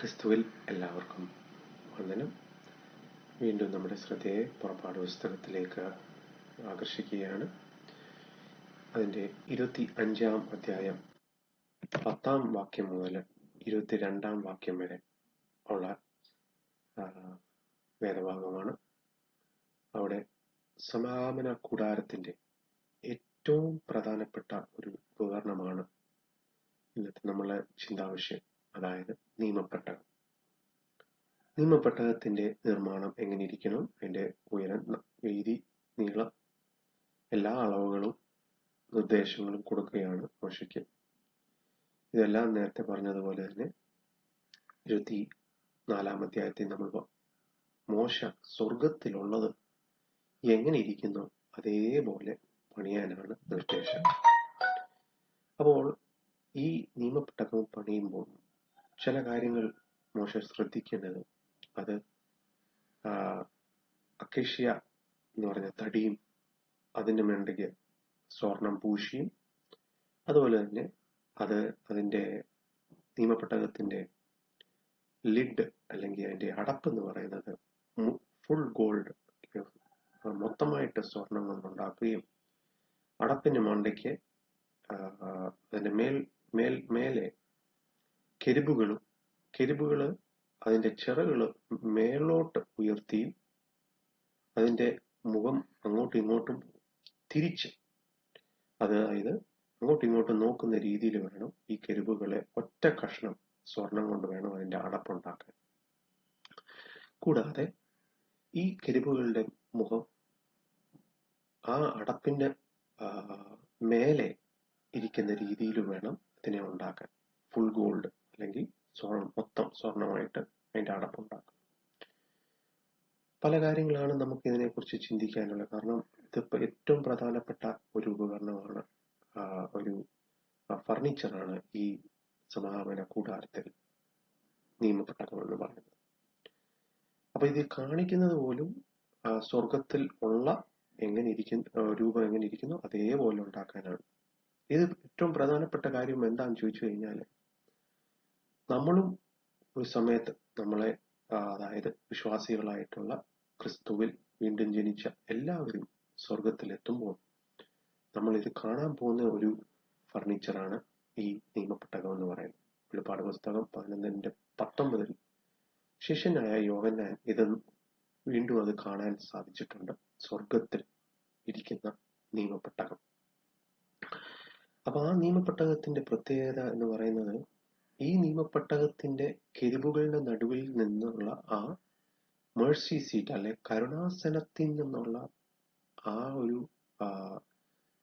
ക്രിസ്തുവിൽ എല്ലാവർക്കും വന്ദനം. വീണ്ടും നമ്മുടെ ശ്രദ്ധയെ പുറപ്പാട് പുസ്തകത്തിലേക്ക് ആകർഷിക്കുകയാണ്. അതിൻ്റെ 25-ാം അധ്യായം 10-ാം വാക്യം മുതൽ 22-ാം വാക്യം വരെ ഉള്ള വേദഭാഗമാണ്. അവിടെ സമാഗമന കൂടാരത്തിൻ്റെ ഏറ്റവും പ്രധാനപ്പെട്ട ഒരു ഉപകരണമാണ് ഇന്നത്തെ നമ്മളെ ചിന്താവിഷയം, അതായത് നിയമപ്പെട്ടകം. നിയമപ്പെട്ടകത്തിന്റെ നിർമ്മാണം എങ്ങനെ ഇരിക്കണം, അതിന്റെ ഉയരം, വീതി, നീളം, എല്ലാ അളവുകളും നിർദ്ദേശങ്ങളും കൊടുക്കുകയാണ് മോശയ്ക്ക്. ഇതെല്ലാം നേരത്തെ പറഞ്ഞതുപോലെ തന്നെ 24-ാം അധ്യായത്തിൽ നമ്മൾ മോശ സ്വർഗത്തിലുള്ളത് എങ്ങനെ ഇരിക്കുന്നു അതേപോലെ പണിയാനാണ് നിർദ്ദേശം. അപ്പോൾ ഈ നിയമപ്പെട്ടകം പണിയുമ്പോൾ ചില കാര്യങ്ങൾ മോശ ശ്രദ്ധിക്കേണ്ടത്, അത് അക്കേഷ്യ എന്ന് പറഞ്ഞ തടിയും അതിൻ്റെ മണ്ടയ്ക്ക് സ്വർണം പൂശിയും, അതുപോലെ തന്നെ അതിൻ്റെ നിയമപ്പെട്ടകത്തിൻ്റെ ലിഡ് അല്ലെങ്കിൽ അതിൻ്റെ അടപ്പ് എന്ന് പറയുന്നത് ഫുൾ ഗോൾഡ്, മൊത്തമായിട്ട് സ്വർണം കൊണ്ടുണ്ടാക്കുകയും അടപ്പിൻ്റെ മണ്ടയ്ക്ക് അതിൻ്റെ മേലെ കെരുബുകള് അതിന്റെ ചിറകുകള് മേലോട്ട് ഉയർത്തിയും അതിന്റെ മുഖം അങ്ങോട്ടും ഇങ്ങോട്ടും തിരിച്ച്, അതായത് അങ്ങോട്ടും ഇങ്ങോട്ടും നോക്കുന്ന രീതിയിൽ വേണം ഈ കെരുബുകളെ ഒറ്റ കഷ്ണം സ്വർണം കൊണ്ട് വേണം അതിന്റെ അടപ്പുണ്ടാക്കാൻ. കൂടാതെ ഈ കെരുബുകളുടെ മുഖം ആ അടപ്പിന്റെ മേലെ ഇരിക്കുന്ന രീതിയിൽ വേണം ഇതിനെ ഉണ്ടാക്കാൻ. ഫുൾ ഗോൾഡ് അല്ലെങ്കിൽ മൊത്തം സ്വർണമായിട്ട് അതിന്റെ അടപ്പുണ്ടാക്കും. പല കാര്യങ്ങളാണ് നമുക്ക് ഇതിനെക്കുറിച്ച് ചിന്തിക്കാനുള്ളത്. കാരണം ഇതിപ്പോ ഏറ്റവും പ്രധാനപ്പെട്ട ഒരു ഉപകരണമാണ്, ഒരു ഫർണിച്ചറാണ് ഈ സമാഗമന കൂടാരത്തിൽ നിയമപ്പെട്ടകം എന്ന് പറയുന്നത്. അപ്പൊ ഇത് കാണിക്കുന്നത് പോലും സ്വർഗത്തിൽ ഉള്ള രൂപം എങ്ങനെ ഇരിക്കുന്നു അതേപോലെ ഉണ്ടാക്കാനാണ്. ഇത് ഏറ്റവും പ്രധാനപ്പെട്ട കാര്യം എന്താണെന്ന് ചോദിച്ചു കഴിഞ്ഞാൽ, നമ്മളും ഒരു സമയത്ത് നമ്മളെ, അതായത് വിശ്വാസികളായിട്ടുള്ള ക്രിസ്തുവിൽ വീണ്ടും ജനിച്ച എല്ലാവരും സ്വർഗത്തിലെത്തുമ്പോൾ നമ്മൾ ഇത് കാണാൻ പോകുന്ന ഒരു ഫർണിച്ചറാണ് ഈ നിയമപ്പെട്ടകം എന്ന് പറയുന്നത്. വെളിപ്പാട് പുസ്തകം 11:19 ശിഷ്യനായ യോഹന്നാൻ വീണ്ടും അത് കാണാൻ സാധിച്ചിട്ടുണ്ട്, സ്വർഗത്തിൽ ഇരിക്കുന്ന നിയമപ്പെട്ടകം. അപ്പൊ ആ നിയമപ്പെട്ടകത്തിന്റെ പ്രത്യേകത എന്ന് പറയുന്നത്, ഈ നിയമപ്പെട്ടകത്തിന്റെ കെരുബുകളുടെ നടുവിൽ നിന്നുള്ള ആ മേഴ്സി സീറ്റ് അല്ലെ കരുണാസനത്തിൽ നിന്നുള്ള ആ ഒരു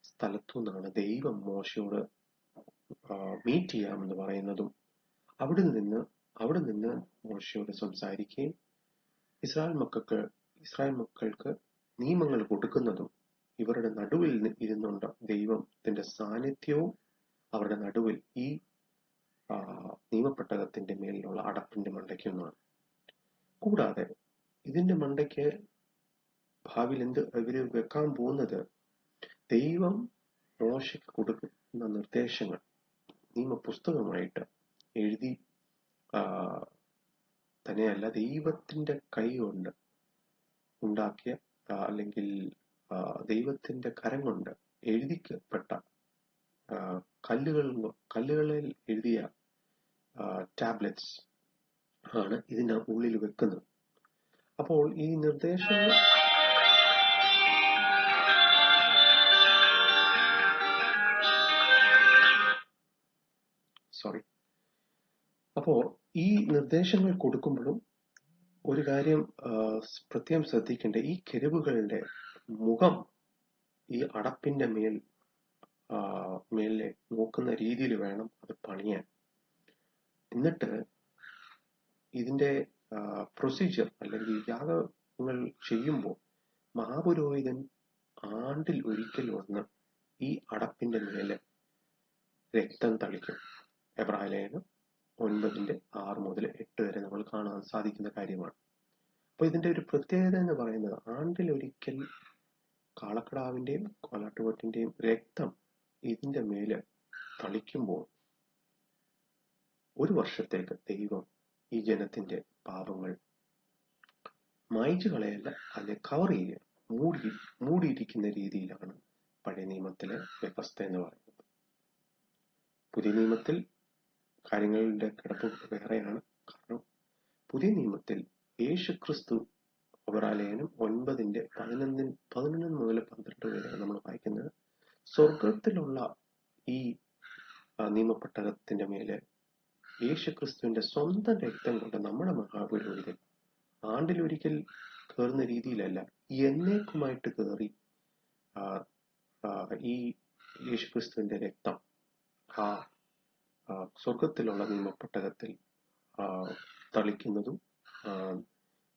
സ്ഥലത്തു നിന്നാണ് ദൈവം മോശയോട് മീറ്റ് ചെയ്യാമെന്ന് പറയുന്നതും, അവിടെ നിന്ന് മോശയോട് സംസാരിക്കുകയും ഇസ്രായേൽ മക്കൾക്ക് നിയമങ്ങൾ കൊടുക്കുന്നതും, ഇവരുടെ നടുവിൽ ഇരുന്നുണ്ട് ദൈവത്തിന്റെ സാന്നിധ്യവും അവരുടെ നടുവിൽ ഈ നിയമപ്പെട്ടകത്തിന്റെ മേലിലുള്ള അടപ്പിന്റെ മണ്ടയ്ക്കൊന്നാണ്. കൂടാതെ ഇതിന്റെ മണ്ടയ്ക്ക് ഭാവിയിൽ ഇവര് വെക്കാൻ പോകുന്നത്, ദൈവം മോശയ്ക്ക് കൊടുക്കുന്ന നിർദ്ദേശങ്ങൾ നിയമപുസ്തകമായിട്ട് എഴുതി തന്നെയല്ല, ദൈവത്തിന്റെ കൈ കൊണ്ട് ഉണ്ടാക്കിയ അല്ലെങ്കിൽ ദൈവത്തിന്റെ കരം കൊണ്ട് എഴുതിക്കപ്പെട്ട കല്ലുകളിൽ എഴുതിയ ടാബ്ലറ്റ്സ് ആണ് ഇതിന്റെ ഉള്ളിൽ വെക്കുന്നത്. അപ്പോൾ ഈ നിർദ്ദേശങ്ങൾ ഈ നിർദ്ദേശങ്ങൾ കൊടുക്കുമ്പോഴും ഒരു കാര്യം പ്രത്യേകം ശ്രദ്ധിക്കേണ്ട, ഈ കെരുബുകളുടെ മുഖം ഈ അടപ്പിന്റെ മേലെ നോക്കുന്ന രീതിയിൽ വേണം അത് പണിയാൻ. എന്നിട്ട് ഇതിന്റെ പ്രൊസീജിയർ അല്ലെങ്കിൽ യാഗങ്ങൾ ചെയ്യുമ്പോൾ മഹാപുരോഹിതൻ ആണ്ടിൽ ഒരിക്കൽ വന്ന് ഈ അടപ്പിന്റെ മേലെ രക്തം തളിക്കും. എബ്രായലേഖനം 9:6 മുതൽ 8 വരെ നമ്മൾ കാണാൻ സാധിക്കുന്ന കാര്യമാണ്. അപ്പൊ ഇതിന്റെ ഒരു പ്രത്യേകത എന്ന് പറയുന്നത്, ആണ്ടിൽ ഒരിക്കൽ കാളക്കിടാവിന്റെയും കോലാട്ടുകൊറ്റിന്റെയും രക്തം ഇതിന്റെ മേലെ തളിക്കുമ്പോൾ ഒരു വർഷത്തേക്ക് ദൈവം ഈ ജനത്തിന്റെ പാപങ്ങൾ മായ്ച്ചു കളയല്ല, അതിനെ കവർ ചെയ്യുക, മൂടിയിരിക്കുന്ന രീതിയിലാണ് പഴയ നിയമത്തിലെ വ്യവസ്ഥ എന്ന് പറയുന്നത്. പുതിയ നിയമത്തിൽ കാര്യങ്ങളുടെ കിടപ്പ് വേറെയാണ്. കാരണം പുതിയ നിയമത്തിൽ യേശുക്രിസ്തു, ഒബ്രാലേഖനം 9:11 മുതൽ 12 വരെ നമ്മൾ വായിക്കുന്നത്, സ്വർഗത്തിലുള്ള ഈ നിയമപ്പെട്ടകത്തിന്റെ മേലെ യേശുക്രിസ്തുവിന്റെ സ്വന്തം രക്തം കൊണ്ട് നമ്മുടെ മഹാപുരോഹിതൻ ആണ്ടിലൊരിക്കൽ കയറുന്ന രീതിയിലല്ല, എന്നേക്കുമായിട്ട് കയറി ഈ യേശുക്രിസ്തുവിന്റെ രക്തം ആ സ്വർഗത്തിലുള്ള നിയമപ്പെട്ടകത്തിൽ തളിക്കുന്നതും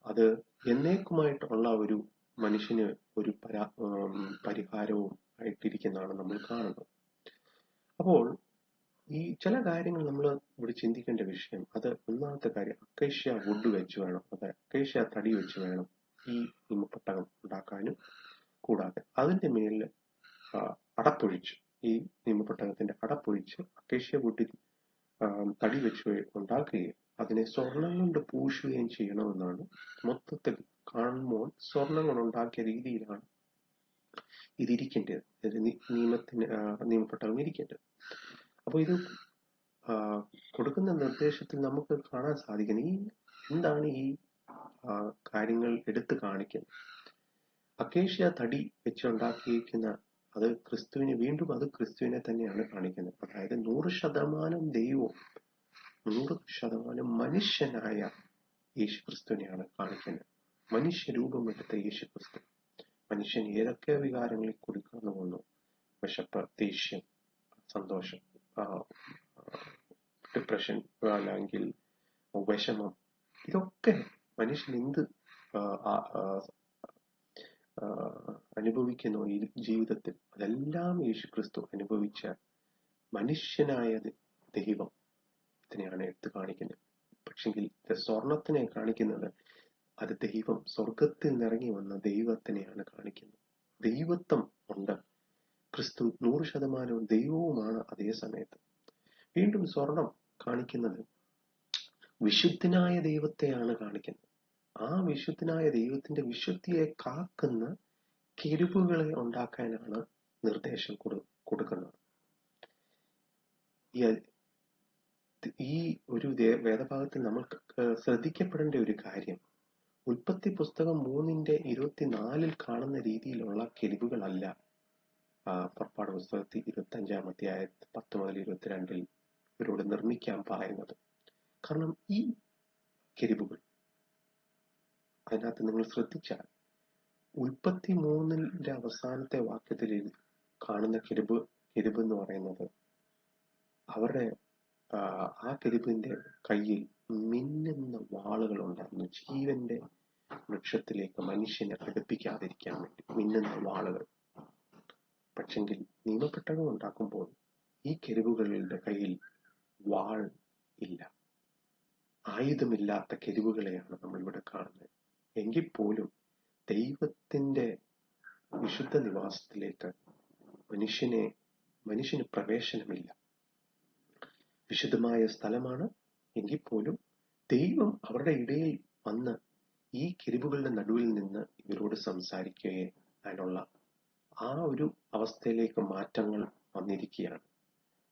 അത് എന്നേക്കുമായിട്ടുള്ള ഒരു മനുഷ്യന് ഒരു പരിഹാരവും ആയിട്ടിരിക്കുന്നതാണ് നമ്മൾ കാണുന്നത്. അപ്പോൾ ഈ ചില കാര്യങ്ങൾ നമ്മൾ ഇവിടെ ചിന്തിക്കേണ്ട വിഷയം, അത് ഒന്നാമത്തെ കാര്യം, അക്കേഷ്യ വുഡ് വെച്ച് വേണം, അത് അക്കേഷ്യ തടി വെച്ച് വേണം ഈ നിയമപ്പെട്ടകം ഉണ്ടാക്കാനും. കൂടാതെ അതിന്റെ മേലിൽ അടപ്പൊഴിച്ച്, ഈ നിയമപ്പെട്ടകത്തിന്റെ അടപ്പൊഴിച്ച് അക്കേഷ്യ വുഡിൽ തടി വെച്ച് ഉണ്ടാക്കുകയും അതിനെ സ്വർണം കൊണ്ട് പൂശുകയും ചെയ്യണമെന്നാണ്. മൊത്തത്തിൽ കാണുമ്പോൾ സ്വർണം കൊണ്ട് ഉണ്ടാക്കിയ രീതിയിലാണ് ഇതിരിക്കേണ്ടത്, നിയമപ്പെട്ടകം ഇരിക്കേണ്ടത്. അപ്പൊ ഇത് കൊടുക്കുന്ന നിർദ്ദേശത്തിൽ നമുക്ക് കാണാൻ സാധിക്കുന്നത് എന്താണ് ഈ കാര്യങ്ങൾ എടുത്തു കാണിക്കുന്നത്. അക്കേഷ്യ തടി വെച്ചുണ്ടാക്കിയിരിക്കുന്ന അത് ക്രിസ്തുവിനെ, വീണ്ടും അത് ക്രിസ്തുവിനെ തന്നെയാണ് കാണിക്കുന്നത്. അതായത് 100% ദൈവവും 100% മനുഷ്യനായ യേശുക്രിസ്തുവിനെയാണ് കാണിക്കുന്നത്. മനുഷ്യരൂപം എടുത്ത യേശുക്രിസ്തു മനുഷ്യൻ ഏതൊക്കെ വികാരങ്ങളിൽ കൊടുക്കാന്ന് വന്നു, വിശപ്പ്, ദേഷ്യം, സന്തോഷം, ഡിപ്രഷൻ, അല്ലെങ്കിൽ വിഷമം, ഇതൊക്കെ മനുഷ്യൻ എന്ത് അനുഭവിക്കുന്നു ഈ ജീവിതത്തിൽ, അതെല്ലാം യേശുക്രിസ്തു അനുഭവിച്ച മനുഷ്യനായ ദൈവം ഇതിനെയാണ് എടുത്തു കാണിക്കുന്നത്. പക്ഷെങ്കിൽ സ്വർണത്തിനെ കാണിക്കുന്നത് അത് ദൈവം, സ്വർഗത്തിൽ നിറങ്ങി വന്ന ദൈവത്തിനെയാണ് കാണിക്കുന്നത്. ദൈവത്വം ഉണ്ട്. ക്രിസ്തു 100% ദൈവവുമാണ്. അതേ സമയത്ത് വീണ്ടും സ്വർണം കാണിക്കുന്നത് വിശുദ്ധനായ ദൈവത്തെയാണ് കാണിക്കുന്നത്. ആ വിശുദ്ധനായ ദൈവത്തിന്റെ വിശുദ്ധിയെ കാക്കുന്ന കെരുബുകളെ ഉണ്ടാക്കാനാണ് നിർദ്ദേശം കൊടുക്കുന്നത്. ഈ ഒരു വേദഭാഗത്തിൽ നമ്മൾ ശ്രദ്ധിക്കപ്പെടേണ്ട ഒരു കാര്യം, ഉൽപ്പത്തി പുസ്തകം 3:24 കാണുന്ന രീതിയിലുള്ള കെരുബുകളല്ല പുറപ്പാട് പുസ്തകത്തിൽ 25-ാം അധ്യായത്തിൽ 10 മുതൽ 22 ഇവരോട് നിർമ്മിക്കാൻ പറയുന്നത്. കാരണം ഈ കെരുബുകൾ, അതിനകത്ത് നിങ്ങൾ ശ്രദ്ധിച്ചാൽ ഉൽപ്പത്തി 3 അവസാനത്തെ വാക്യത്തിൽ കാണുന്ന കെരുബ് എന്ന് പറയുന്നത്, അവരുടെ ആ കെരുബിന്റെ കയ്യിൽ മിന്നുന്ന വാളുകൾ ഉണ്ടായിരുന്നു. ജീവന്റെ വൃക്ഷത്തിലേക്ക് മനുഷ്യനെ അടുപ്പിക്കാതിരിക്കാൻ വേണ്ടി മിന്നുന്ന വാളുകൾ. പക്ഷെങ്കിൽ നിയമപ്പെട്ടകം ഉണ്ടാക്കുമ്പോൾ ഈ കെരുബുകളുടെ കയ്യിൽ വാൾ ഇല്ല, ആയുധമില്ലാത്ത കെരുബുകളെയാണ് നമ്മൾ ഇവിടെ കാണുന്നത്. എങ്കിൽ പോലും ദൈവത്തിന്റെ വിശുദ്ധ നിവാസത്തിലേക്ക് മനുഷ്യന് പ്രവേശനമില്ല. വിശുദ്ധമായ സ്ഥലമാണ്. എങ്കിൽ പോലും ദൈവം അവരുടെ ഇടയിൽ വന്ന് ഈ കെരുബുകളുടെ നടുവിൽ നിന്ന് ഇവരോട് സംസാരിക്കുകയും അതിനുള്ള ആ ഒരു അവസ്ഥയിലേക്ക് മാറ്റങ്ങൾ വന്നിരിക്കുകയാണ്.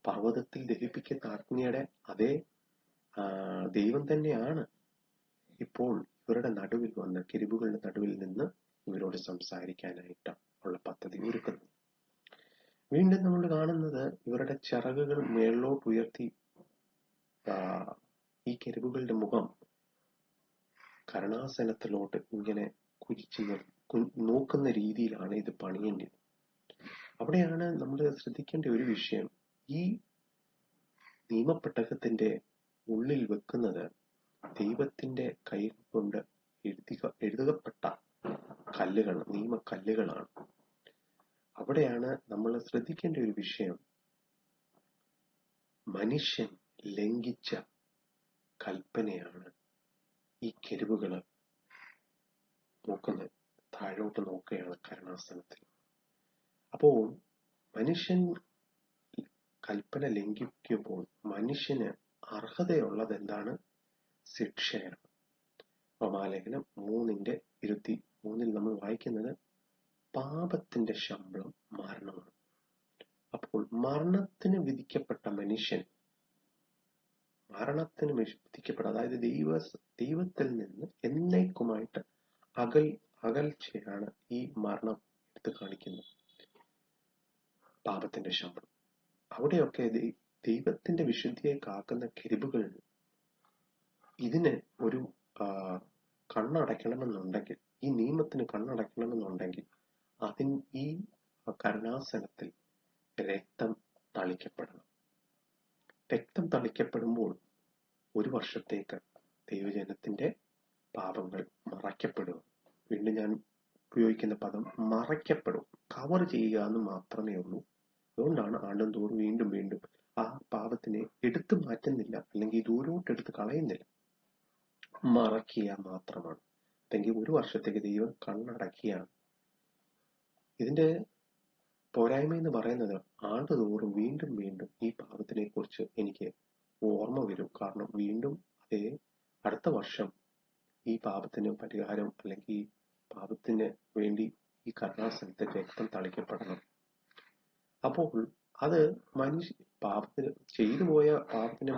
പർവ്വതത്തിൽ ദഹിപ്പിക്കുന്ന അഗ്നിയുടെ അതേ ദൈവം തന്നെയാണ് ഇപ്പോൾ ഇവരുടെ നടുവിൽ വന്ന്, കെരുബുകളുടെ നടുവിൽ നിന്ന് ഇവരോട് സംസാരിക്കാനായിട്ട് ഉള്ള പദ്ധതി ഒരുക്കുന്നത്. വീണ്ടും നമ്മൾ കാണുന്നത് ഇവരുടെ ചിറകുകൾ മേളിലോട്ട് ഉയർത്തി ഈ കെരുബുകളുടെ മുഖം കരുണാസനത്തിലോട്ട് ഇങ്ങനെ കുരിച്ച് നോക്കുന്ന രീതിയിലാണ് ഇത് പണിയേണ്ടത്. അവിടെയാണ് നമ്മൾ ശ്രദ്ധിക്കേണ്ട ഒരു വിഷയം, ഈ നിയമപ്പെട്ടകത്തിന്റെ ഉള്ളിൽ വെക്കുന്നത് ദൈവത്തിന്റെ കൈ കൊണ്ട് എഴുതപ്പെട്ട കല്ലുകൾ, നിയമക്കല്ലുകളാണ്. അവിടെയാണ് നമ്മൾ ശ്രദ്ധിക്കേണ്ട ഒരു വിഷയം, മനുഷ്യൻ ലംഘിച്ച കൽപ്പനയാണ് ഈ കെരുബുകൾ നോക്കുന്നത്. താഴോട്ട് നോക്കുകയാണ് കരുണാസനത്തിൽ. അപ്പോൾ മനുഷ്യൻ കൽപ്പന ലംഘിക്കുമ്പോൾ മനുഷ്യന് അർഹതയുള്ളത് എന്താണ്? ശിക്ഷയാണ്. റോമാലേഖനം 3:23 നമ്മൾ വായിക്കുന്നത് പാപത്തിന്റെ ശമ്പളം മരണമാണ്. അപ്പോൾ മരണത്തിന് വിധിക്കപ്പെട്ട മനുഷ്യൻ, മരണത്തിന് വിധിക്കപ്പെട്ട, അതായത് ദൈവത്തിൽ നിന്ന് എന്നേക്കുമായിട്ട് അകൽച്ചയാണ് ഈ മരണം എടുത്തു കാണിക്കുന്നത്. പാപത്തിന്റെ ശമ്പളം. അവിടെയൊക്കെ ദൈവത്തിന്റെ വിശുദ്ധിയെ കാക്കുന്ന കെരുബുകൾ ഇതിന് ഒരു കണ്ണടയ്ക്കണമെന്നുണ്ടെങ്കിൽ, ഈ നിയമത്തിന് കണ്ണടയ്ക്കണമെന്നുണ്ടെങ്കിൽ ഈ കരുണാസനത്തിൽ രക്തം തളിക്കപ്പെടണം. രക്തം തളിക്കപ്പെടുമ്പോൾ 1 വർഷത്തേക്ക് ദൈവജനത്തിന്റെ പാപങ്ങൾ മറയ്ക്കപ്പെടുക. വീണ്ടും ഞാൻ ഉപയോഗിക്കുന്ന പദം മറയ്ക്കപ്പെടും, കവർ ചെയ്യുക എന്ന് മാത്രമേ ഉള്ളൂ. അതുകൊണ്ടാണ് ആണ്ടുംതോറും വീണ്ടും വീണ്ടും ആ പാപത്തിനെ എടുത്തു മാറ്റുന്നില്ല, അല്ലെങ്കിൽ ദൂരോട്ട് എടുത്ത് കളയുന്നില്ല, മറയ്ക്കുക മാത്രമാണ്. അല്ലെങ്കിൽ 1 വർഷത്തേക്ക് ദൈവം കണ്ണടക്കുകയാണ്. ഇതിന്റെ പോരായ്മ എന്ന് പറയുന്നത് ആണ്ടുതോറും വീണ്ടും വീണ്ടും ഈ പാപത്തിനെ കുറിച്ച് എനിക്ക് ഓർമ്മ വരും. കാരണം വീണ്ടും അടുത്ത വർഷം ഈ പാപത്തിന് പരിഹാരം, അല്ലെങ്കിൽ ഈ പാപത്തിന് വേണ്ടി ഈ കരുണാസനത്തിൽ രക്തം തളിക്കപ്പെടണം. അപ്പോൾ അത് പാപത്തിന് ചെയ്തു പോയ പാപത്തിനെ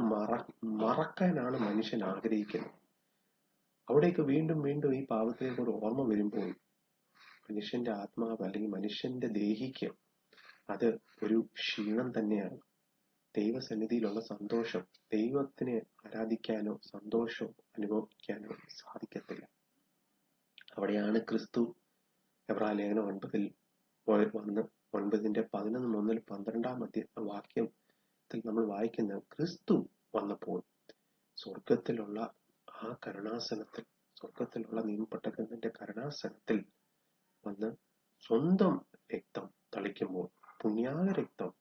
മറക്കാനാണ് മനുഷ്യൻ ആഗ്രഹിക്കുന്നത്. അവിടേക്ക് വീണ്ടും വീണ്ടും ഈ പാപത്തിനെ കുറിച്ച് ഓർമ്മ വരുമ്പോൾ മനുഷ്യന്റെ ആത്മാവ്, അല്ലെങ്കിൽ മനുഷ്യന്റെ ദേഹിക്ക് അത് ഒരു ക്ഷീണം തന്നെയാണ്. ദൈവസന്നിധിയിലുള്ള സന്തോഷം, ദൈവത്തിനെ ആരാധിക്കാനോ സന്തോഷം അനുഭവിക്കാനോ സാധിക്കത്തില്ല. അവിടെയാണ് ക്രിസ്തു എബ്രായലേഖനം 9 വന്ന് 9:11 മുതൽ 12 വാക്യത്തിൽ നമ്മൾ വായിക്കുന്ന, ക്രിസ്തു വന്നപ്പോൾ സ്വർഗത്തിലുള്ള ആ കരുണാസനത്തിൽ, സ്വർഗത്തിലുള്ള നിയമപ്പെട്ടകത്തിന്റെ കരുണാസനത്തിൽ വന്ന് സ്വന്തം രക്തം തളിക്കുമ്പോൾ, പുണ്യാക രക്തം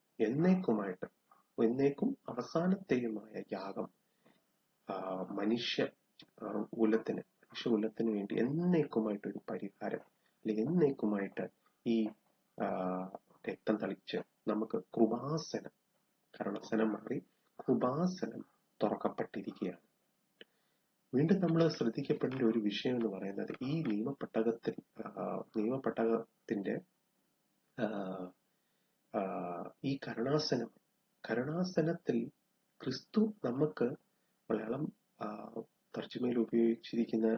എന്നേക്കും അവസാനത്തെയുമായ യാഗം മനുഷ്യകുലത്തിന് വേണ്ടി എന്നേക്കുമായിട്ടൊരു പരിഹാരം, അല്ലെങ്കിൽ എന്നേക്കുമായിട്ട് ഈ രക്തം തളിച്ച് നമുക്ക് കൃപാസനം, കരുണാസനം മാറി കൃപാസനം തുറക്കപ്പെട്ടിരിക്കുകയാണ്. വീണ്ടും നമ്മൾ ശ്രദ്ധിക്കപ്പെടേണ്ട ഒരു വിഷയം എന്ന് പറയുന്നത്, ഈ നിയമപ്പെട്ടകത്തിന്റെ ഈ കരുണാസനത്തിൽ ക്രിസ്തു നമുക്ക്, മലയാളം തർജ്ജിമയിൽ ഉപയോഗിച്ചിരിക്കുന്ന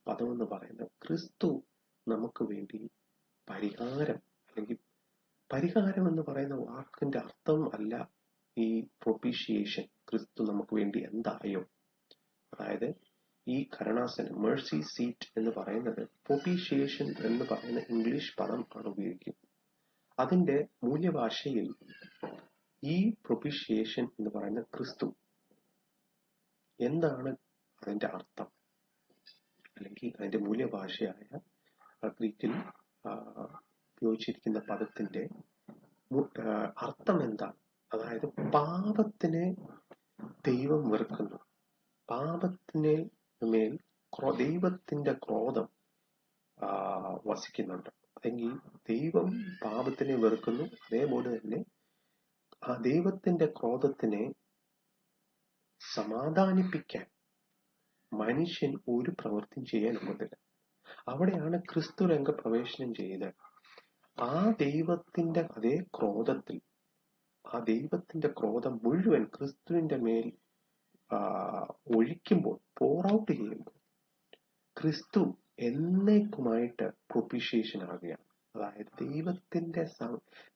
പദം എന്ന് പറയുന്നത്, ക്രിസ്തു നമുക്ക് വേണ്ടി പരിഹാരം, അല്ലെങ്കിൽ പരിഹാരം എന്ന് പറയുന്ന വാക്കിന്റെ അർത്ഥം അല്ല ഈ പ്രൊപ്പീഷിയേഷൻ. ക്രിസ്തു നമുക്ക് വേണ്ടി എന്തായോ, അതായത് ഈ കരുണാസനം, മേഴ്സി സീറ്റ് എന്ന് പറയുന്നത് പ്രൊപ്പീഷിയേഷൻ എന്ന് പറയുന്ന ഇംഗ്ലീഷ് പദം ആണ് ഉപയോഗിക്കുന്നത്. അതിന്റെ മൂല്യഭാഷയിൽ ഈ പ്രൊപ്പീഷിയേഷൻ എന്ന് പറയുന്ന ക്രിസ്തു എന്താണ് അതിന്റെ അർത്ഥം, അല്ലെങ്കിൽ അതിന്റെ മൂല്യഭാഷയായ ഗ്രീക്കിൽ ഉപയോഗിച്ചിരിക്കുന്ന പദത്തിന്റെ അർത്ഥം എന്താണ്? അതായത് പാപത്തിനെ ദൈവം വെറുക്കുന്നു, പാപത്തിന് മേൽ ദൈവത്തിന്റെ ക്രോധം വസിക്കുന്നുണ്ട്. അല്ലെങ്കിൽ ദൈവം പാപത്തിനെ വെറുക്കുന്നു, അതേപോലെ തന്നെ ആ ദൈവത്തിന്റെ ക്രോധത്തിനെ സമാധാനിപ്പിക്കാൻ മനുഷ്യൻ ഒരു പ്രവൃത്തിയും ചെയ്യാൻ ഒക്കത്തില്ല. അവിടെയാണ് ക്രിസ്തു രംഗപ്രവേശനം ചെയ്ത് ആ ദൈവത്തിന്റെ അതേ ക്രോധത്തിൽ, ആ ദൈവത്തിന്റെ ക്രോധം മുഴുവൻ ക്രിസ്തുവിന്റെ മേൽ ഒഴിക്കുമ്പോൾ, പോർ ഔട്ട് ചെയ്യുമ്പോൾ, ക്രിസ്തു എന്നേക്കുമായിട്ട് പ്രൊപ്പിഷിയേഷൻ ആകുകയാണ്. അതായത്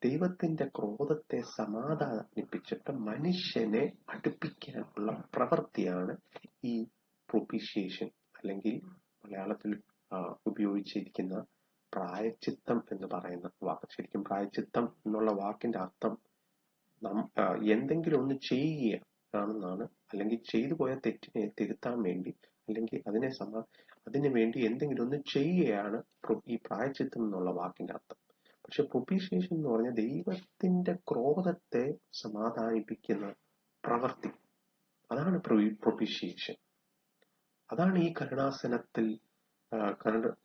ദൈവത്തിന്റെ ക്രോധത്തെ സമാധാനിപ്പിച്ചിട്ട് മനുഷ്യനെ അടുപ്പിക്കാനുള്ള പ്രവൃത്തിയാണ് ഈ പ്രൊപ്പിഷിയേഷൻ, അല്ലെങ്കിൽ മലയാളത്തിൽ ഉപയോഗിച്ചിരിക്കുന്ന പ്രായച്ചിത്തം എന്ന് പറയുന്ന വാക്ക്. ശരിക്കും പ്രായച്ചിത്തം എന്നുള്ള വാക്കിന്റെ അർത്ഥം എന്തെങ്കിലും ഒന്ന് ചെയ്യുകയാണെന്നാണ്, അല്ലെങ്കിൽ ചെയ്തു പോയ തെറ്റിനെ തിരുത്താൻ വേണ്ടി, അല്ലെങ്കിൽ അതിനു വേണ്ടി എന്തെങ്കിലും ഒന്ന് ചെയ്യുകയാണ് ഈ പ്രായച്ചിത്തം എന്നുള്ള വാക്കിന്റെ അർത്ഥം. പക്ഷെ പ്രൊപ്പിഷിയേഷൻ എന്ന് പറഞ്ഞാൽ ദൈവത്തിന്റെ ക്രോധത്തെ സമാധാനിപ്പിക്കുന്ന പ്രവൃത്തി, അതാണ് പ്രൊപ്പിഷിയേഷൻ. അതാണ് ഈ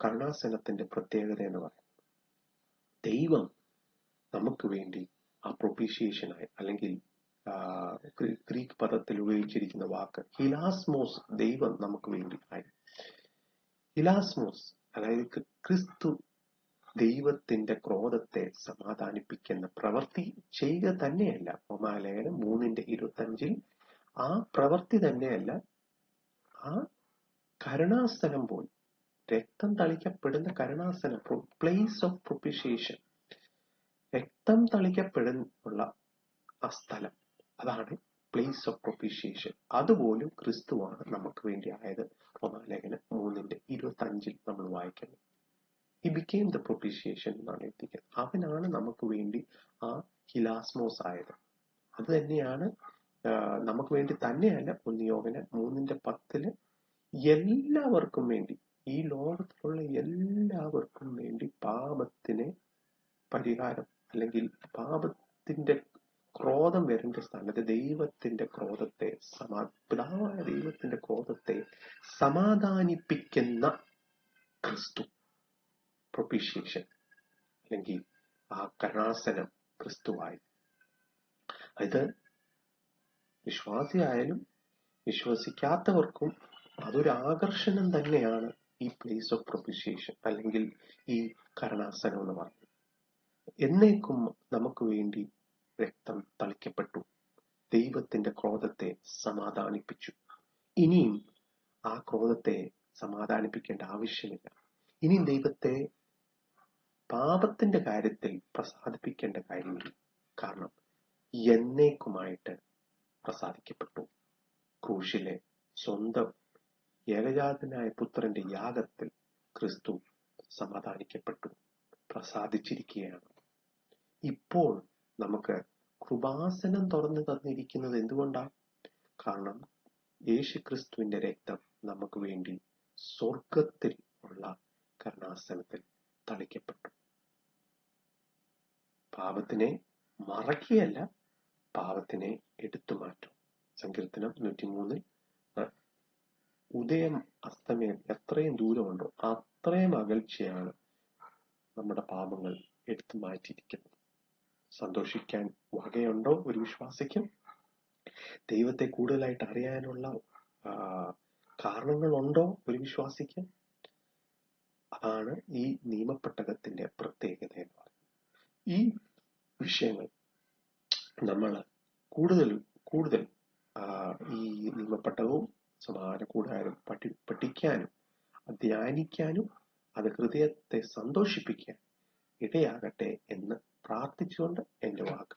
കരുണാസനത്തിന്റെ പ്രത്യേകത എന്ന് പറയുന്നത്. ദൈവം നമുക്ക് വേണ്ടി ആ പ്രൊപ്പിഷിയേഷനായി, അല്ലെങ്കിൽ ഗ്രീക്ക് പദത്തിൽ ഉപയോഗിച്ചിരിക്കുന്ന വാക്ക് ഹിലാസ്മോസ്, ദൈവം നമുക്ക് വേണ്ടി ആയി. ഹിലാസ്മോസ് അതായത് ക്രിസ്തു ദൈവത്തിന്റെ ക്രോധത്തെ സമാധാനിപ്പിക്കുന്ന പ്രവൃത്തി ചെയ്യുക തന്നെയല്ല. റോമാലേഖനം 3:25 ആ പ്രവൃത്തി തന്നെയല്ല, ആ കരുണാസനം പോലും, രക്തം തളിക്കപ്പെടുന്ന കരുണാസനം, പ്ലേസ് ഓഫ് പ്രൊപ്പിഷിയേഷൻ, രക്തം തളിക്കപ്പെടുന്നുള്ള ആ സ്ഥലം, അതാണ് പ്ലേസ് ഓഫ് പ്രൊപ്പിഷിയേഷൻ. അതുപോലും ക്രിസ്തുവാണ് നമുക്ക് വേണ്ടി ആയത്. റോമാലേഖനം 3:25 നമ്മൾ വായിക്കുന്നത്. He became the propitiation എന്നാണ് എത്തിക്കുന്നത്. അവനാണ് നമുക്ക് വേണ്ടി ആ ഹിലാസ്മോസ് ആയത്. അത് തന്നെയാണ് നമുക്ക് വേണ്ടി തന്നെയല്ല, 1 യോഹന്നാൻ 3:10 എല്ലാവർക്കും വേണ്ടി, ഈ ലോകത്തിലുള്ള എല്ലാവർക്കും വേണ്ടി പാപത്തിന് പരിഹാരം, അല്ലെങ്കിൽ പാപത്തിന്റെ ക്രോധം വരേണ്ട സ്ഥാനത്ത് ദൈവത്തിന്റെ ക്രോധത്തെ, പിതാവായ ദൈവത്തിന്റെ ക്രോധത്തെ സമാധാനിപ്പിക്കുന്ന ക്രിസ്തു, പ്രൊപ്പിഷിയേഷൻ അല്ലെങ്കിൽ ആ കരുണാസനം ക്രിസ്തുവായി. ഇത് വിശ്വാസിയായാലും വിശ്വസിക്കാത്തവർക്കും അതൊരു ആകർഷണം തന്നെയാണ് ഈ പ്ലേസ് ഓഫ് പ്രൊപ്പിഷിയേഷൻ അല്ലെങ്കിൽ ഈ കരുണാസനം എന്ന് പറയുന്നത്. എന്നേക്കും നമുക്ക് വേണ്ടി രക്തം തളിക്കപ്പെട്ടു, ദൈവത്തിന്റെ ക്രോധത്തെ സമാധാനിപ്പിച്ചു. ഇനിയും ആ ക്രോധത്തെ സമാധാനിപ്പിക്കേണ്ട ആവശ്യമില്ല. ഇനിയും ദൈവത്തെ പാപത്തിന്റെ കാര്യത്തിൽ പ്രസാദിപ്പിക്കേണ്ട കാര്യമില്ല. കാരണം എന്നേക്കുമായിട്ട് പ്രസാദിക്കപ്പെട്ടു. ക്രൂശിലെ സ്വന്തം ഏകജാതനായ പുത്രന്റെ യാഗത്തിൽ ക്രിസ്തു സമാധാനിക്കപ്പെട്ടു, പ്രസാദിച്ചിരിക്കുകയാണ്. ഇപ്പോൾ നമുക്ക് കൃപാസനം തുറന്നു തന്നിരിക്കുന്നത് എന്തുകൊണ്ടാണ്? കാരണം യേശു ക്രിസ്തുവിന്റെ രക്തം നമുക്ക് വേണ്ടി സ്വർഗത്തിൽ ഉള്ള കരുണാസനത്തിൽ തളിക്കപ്പെട്ടു. പാപത്തിനെ മറക്കുകയല്ല, പാപത്തിനെ എടുത്തു മാറ്റും. സങ്കീർത്തനം 103 ഉദയം അസ്തമയം എത്രയും ദൂരമുണ്ടോ അത്രയും അകൽച്ചയാണ് നമ്മുടെ പാപങ്ങൾ എടുത്തു മാറ്റിയിരിക്കുന്നത്. സന്തോഷിക്കാൻ വകയുണ്ടോ ഒരു വിശ്വാസിക്ക്? ദൈവത്തെ കൂടുതലായിട്ട് അറിയാനുള്ള കാരണങ്ങളുണ്ടോ ഒരു വിശ്വാസിക്ക്? അതാണ് ഈ നിയമപ്പെട്ടകത്തിന്റെ പ്രത്യേകത എന്ന് പറയുന്നത്. ഈ വിഷയങ്ങൾ നമ്മൾ കൂടുതൽ ഈ നിയമപ്പെട്ടകവും സമാധാന കൂടാരം പഠിക്കാനും ധ്യാനിക്കാനും അത് ഹൃദയത്തെ സന്തോഷിപ്പിക്കാൻ ഇടയാകട്ടെ എന്ന് പ്രാർത്ഥിച്ചുകൊണ്ട് എൻ്റെ വാക്ക്